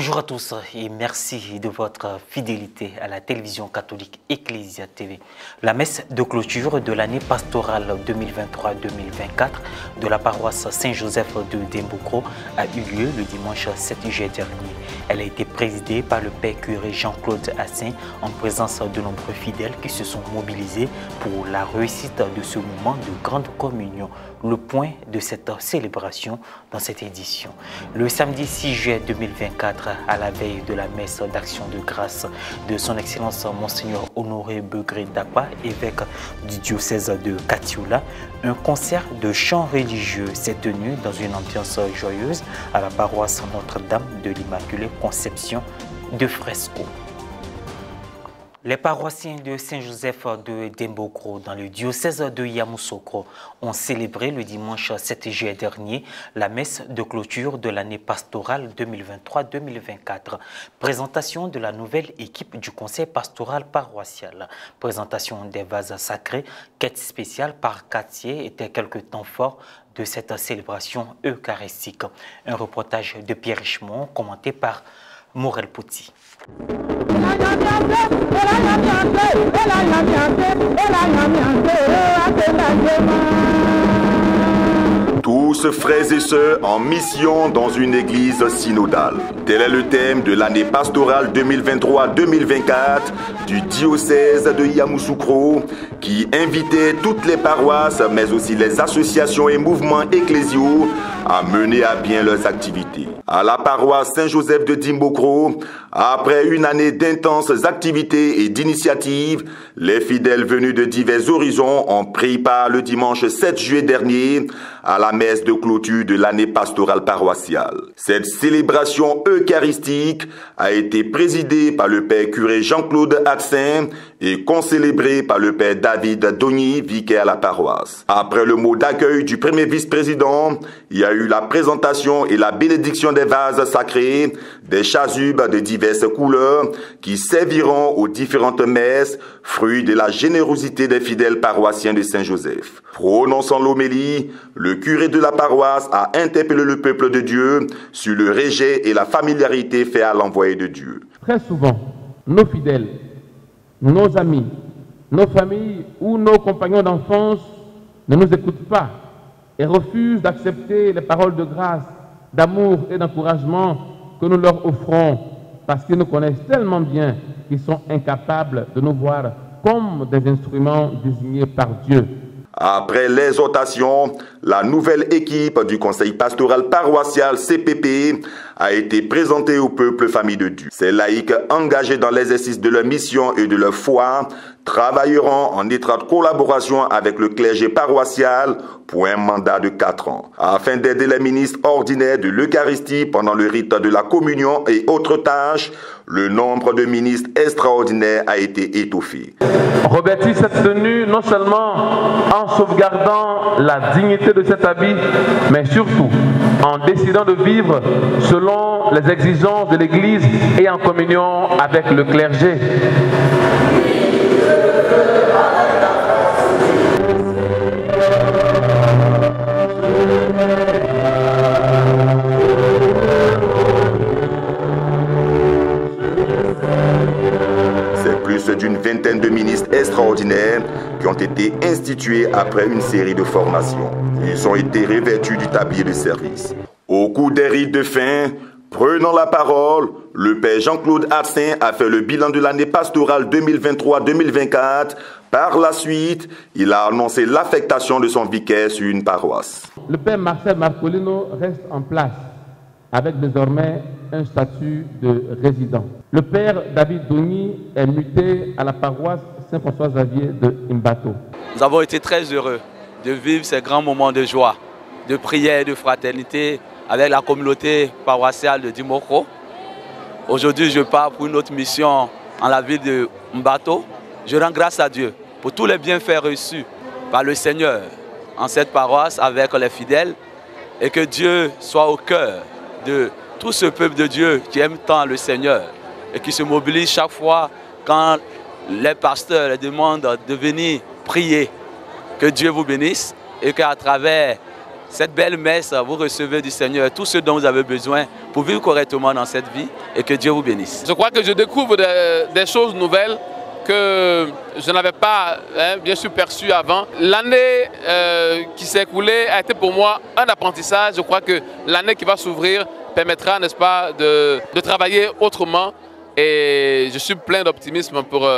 Bonjour à tous et merci de votre fidélité à la télévision catholique Ecclesia TV. La messe de clôture de l'année pastorale 2023-2024 de la paroisse Saint-Joseph de Dembokro a eu lieu le dimanche 7 juillet dernier. Elle a été présidée par le père curé Jean-Claude Assin en présence de nombreux fidèles qui se sont mobilisés pour la réussite de ce moment de grande communion. Le point de cette célébration dans cette édition. Le samedi 6 juillet 2024, à la veille de la messe d'action de grâce de son Excellence Monseigneur Honoré Begré Dapa, évêque du diocèse de Katiula, un concert de chants religieux s'est tenu dans une ambiance joyeuse à la paroisse Notre-Dame de l'Immaculée Conception de Fresco. Les paroissiens de Saint-Joseph de Dembokro dans le diocèse de Yamoussoukro ont célébré le dimanche 7 juillet dernier la messe de clôture de l'année pastorale 2023-2024. Présentation de la nouvelle équipe du conseil pastoral paroissial. Présentation des vases sacrés, quête spéciale par quartier étaient quelques temps forts de cette célébration eucharistique. Un reportage de Pierre Richemont commenté par Morel Pouty. Tous frères et sœurs en mission dans une église synodale. Tel est le thème de l'année pastorale 2023-2024 du diocèse de Yamoussoukro qui invitait toutes les paroisses mais aussi les associations et mouvements ecclésiaux à mener à bien leurs activités. À la paroisse Saint-Joseph de Dembokro, après une année d'intenses activités et d'initiatives, les fidèles venus de divers horizons ont pris part le dimanche 7 juillet dernier à la messe de clôture de l'année pastorale paroissiale. Cette célébration eucharistique a été présidée par le père curé Jean-Claude Assin et concélébrée par le père David Doni, vicaire à la paroisse. Après le mot d'accueil du premier vice-président, il y a eu la présentation et la bénédiction des vases sacrés, des chasubes de diverses couleurs qui serviront aux différentes messes, fruit de la générosité des fidèles paroissiens de Saint-Joseph. Prononçant l'homélie, le curé de la paroisse a interpellé le peuple de Dieu sur le rejet et la familiarité faite à l'envoyé de Dieu. Très souvent, nos fidèles, nos amis, nos familles ou nos compagnons d'enfance ne nous écoutent pas et refusent d'accepter les paroles de grâce, d'amour et d'encouragement que nous leur offrons parce qu'ils nous connaissent tellement bien qu'ils sont incapables de nous voir comme des instruments désignés par Dieu. Après l'exhortation, la nouvelle équipe du conseil pastoral paroissial CPP a été présentée au peuple famille de Dieu. Ces laïcs engagés dans l'exercice de leur mission et de leur foi travailleront en étroite collaboration avec le clergé paroissial pour un mandat de 4 ans, afin d'aider les ministres ordinaires de l'Eucharistie pendant le rite de la communion et autres tâches. Le nombre de ministres extraordinaires a été étoffé. Revêtir cette tenue non seulement en sauvegardant la dignité de cet habit, mais surtout en décidant de vivre selon les exigences de l'Église et en communion avec le clergé. D'une vingtaine de ministres extraordinaires qui ont été institués après une série de formations. Ils ont été revêtus du tablier de service. Au cours des rites de fin, prenant la parole, le père Jean-Claude Assin a fait le bilan de l'année pastorale 2023-2024. Par la suite, il a annoncé l'affectation de son vicaire sur une paroisse. Le père Marcel Marcolino reste en place, avec désormais un statut de résident. Le père David Doni est muté à la paroisse Saint-François-Xavier de Imbato. Nous avons été très heureux de vivre ces grands moments de joie, de prière et de fraternité avec la communauté paroissiale de Dembokro. Aujourd'hui, je pars pour une autre mission en la ville de Imbato. Je rends grâce à Dieu pour tous les bienfaits reçus par le Seigneur en cette paroisse avec les fidèles et que Dieu soit au cœur de tout ce peuple de Dieu qui aime tant le Seigneur et qui se mobilise chaque fois quand les pasteurs les demandent de venir prier. Que Dieu vous bénisse et qu'à travers cette belle messe, vous recevez du Seigneur tout ce dont vous avez besoin pour vivre correctement dans cette vie et que Dieu vous bénisse. Je crois que je découvre des choses nouvelles que je n'avais pas bien sûr perçues avant. L'année qui s'est écoulée a été pour moi un apprentissage. Je crois que l'année qui va s'ouvrir permettra, n'est-ce pas, de travailler autrement et je suis plein d'optimisme pour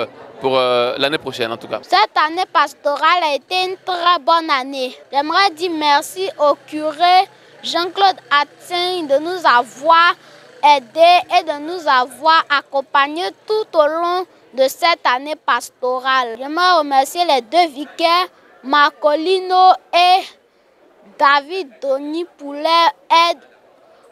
l'année prochaine en tout cas. Cette année pastorale a été une très bonne année. J'aimerais dire merci au curé Jean-Claude Attigne de nous avoir aidés et de nous avoir accompagnés tout au long de cette année pastorale. J'aimerais remercier les deux vicaires, Marcolino et David Doni, pour leur aide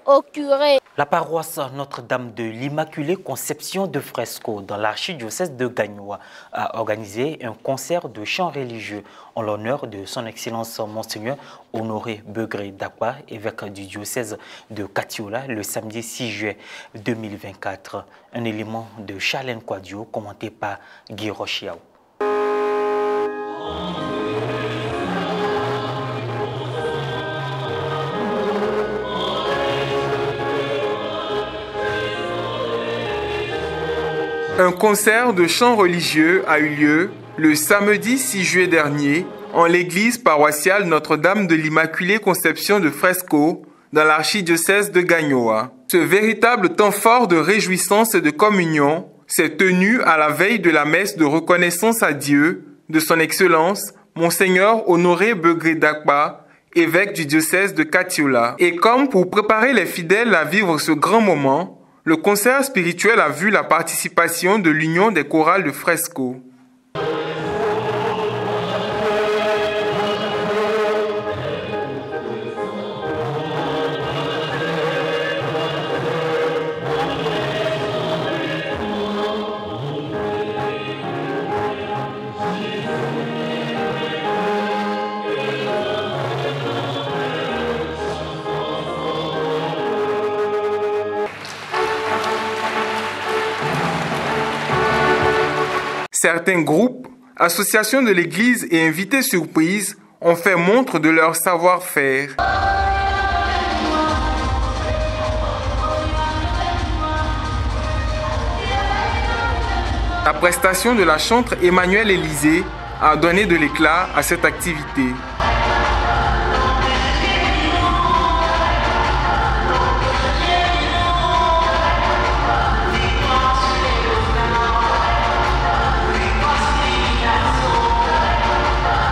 au curé. La paroisse Notre-Dame de l'Immaculée Conception de Fresco dans l'archidiocèse de Gagnoa a organisé un concert de chants religieux en l'honneur de son Excellence Monseigneur Honoré Begré Dakwa, évêque du diocèse de Katiola, le samedi 6 juillet 2024. Un élément de Charlène Quadio commenté par Guy Rochiao. Un concert de chants religieux a eu lieu le samedi 6 juillet dernier en l'église paroissiale Notre-Dame de l'Immaculée Conception de Fresco dans l'archidiocèse de Gagnoa. Ce véritable temps fort de réjouissance et de communion s'est tenu à la veille de la messe de reconnaissance à Dieu de son Excellence Monseigneur Honoré Begré Dakwa, évêque du diocèse de Katiola. Et comme pour préparer les fidèles à vivre ce grand moment, le concert spirituel a vu la participation de l'Union des chorales de Fresco. Certains groupes, associations de l'Église et invités surprises ont fait montre de leur savoir-faire. La prestation de la chantre Emmanuelle Élysée a donné de l'éclat à cette activité.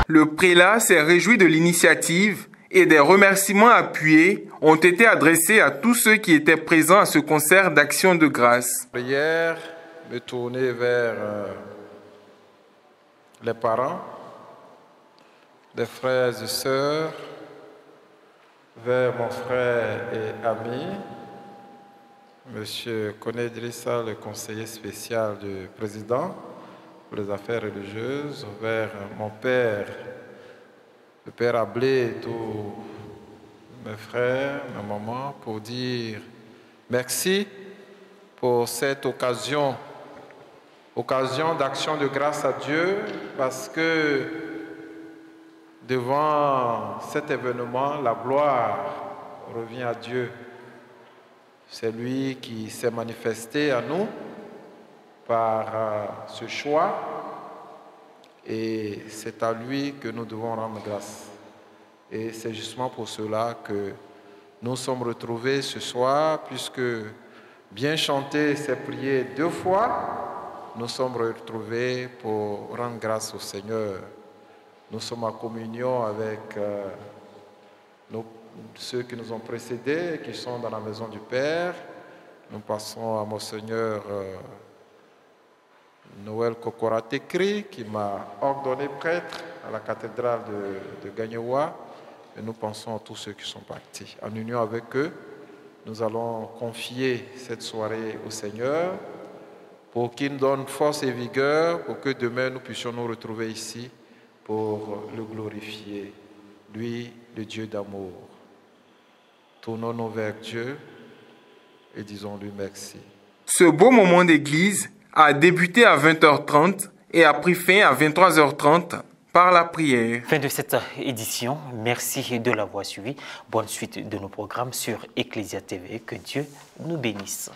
Le prélat s'est réjoui de l'initiative et des remerciements appuyés ont été adressés à tous ceux qui étaient présents à ce concert d'action de grâce. Prière, me tourner vers les parents, les frères et sœurs, vers mon frère et ami, M. Koné Idrissa, le conseiller spécial du président pour les affaires religieuses, vers mon père, le père Ablé et tous mes frères, ma maman, pour dire merci pour cette occasion d'action de grâce à Dieu, parce que devant cet événement, la gloire revient à Dieu. C'est lui qui s'est manifesté à nous par ce choix et c'est à lui que nous devons rendre grâce. Et c'est justement pour cela que nous sommes retrouvés ce soir, puisque bien chanter, c'est prier 2 fois, nous sommes retrouvés pour rendre grâce au Seigneur. Nous sommes en communion avec ceux qui nous ont précédés, qui sont dans la maison du Père. Nous passons à Monseigneur Noël Kokoratekri, qui m'a ordonné prêtre à la cathédrale de Gagnoa. Et nous pensons à tous ceux qui sont partis. En union avec eux, nous allons confier cette soirée au Seigneur pour qu'il nous donne force et vigueur, pour que demain nous puissions nous retrouver ici pour le glorifier, lui, le Dieu d'amour. Tournons-nous vers Dieu et disons-lui merci. Ce beau moment d'église a débuté à 20h30 et a pris fin à 23h30 par la prière. Fin de cette édition. Merci de l'avoir suivi. Bonne suite de nos programmes sur Ecclesia TV. Que Dieu nous bénisse.